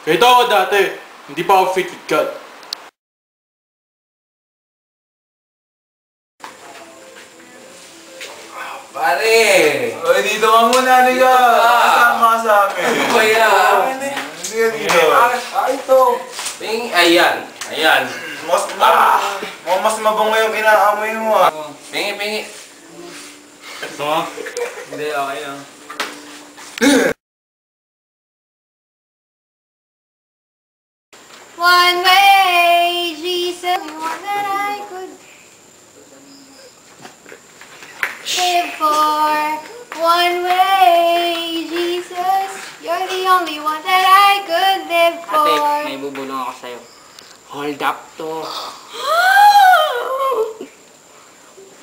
Ganito ako dati. Hindi pa ako fit with God. Pare! Oy, dito ka muna, Liga! Kasama ka sa amin. Ano ba yan? Hindi ka dito. Ito! Ayan. Ayan. Mas mabango yung inaamoy mo ah. Pingi. Ito nga. Hindi, okay lang. One way, Jesus, one that I could live for. One way, Jesus, you're the only one that I could live for. Ate, may bubulong ako sa'yo. Hold up to.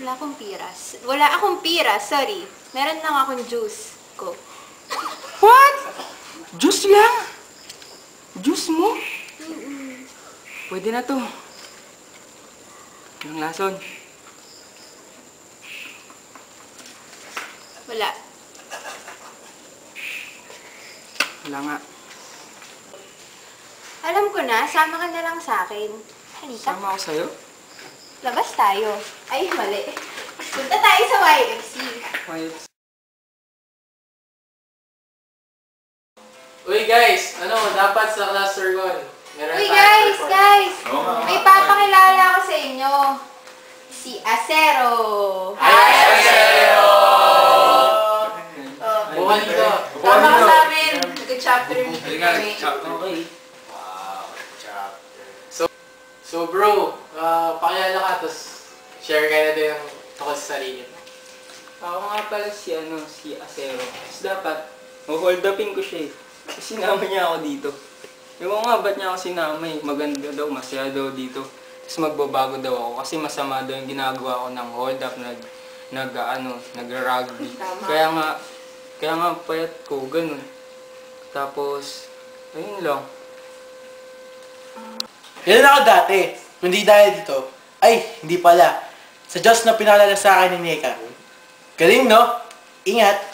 Wala akong piras. Wala akong piras, sorry. Meron lang akong juice ko. What? Juice lang? Juice mo? Pwede na to. Yung lason. Wala. Wala nga. Alam ko na, sama ka na lang sa akin. Halika, Sama ako sa'yo? labas tayo. Ay, mali. Punta tayo sa YFC. Wait. Uy guys, dapat sa class Sirgon. Uy, guys! May papakilala ako sa inyo. Si Acero. Hi, Acero! Buwan dito. Tama ka sa amin. Nag-chapter meeting kami. Okay. So bro, pakilala ka, tapos share ka na din tungkol sa sarili mo. Ako nga pala si Acero. Tapos dapat, hold upin ko siya eh. Kasi sinama niya ako dito. Ewan nga, ba't niya ako sinama eh? Maganda daw, masaya daw dito. Tapos magbabago daw ako kasi masama daw yung ginagawa ko ng hold up, nagra-rugby. Kaya nga payat ko, ganun. Tapos, ayun lang. Ganun ako dati. Hindi dahil dito. Ay, hindi pala. Sa Diyos na pinalala sa akin ni Nika. Galing, no? Ingat!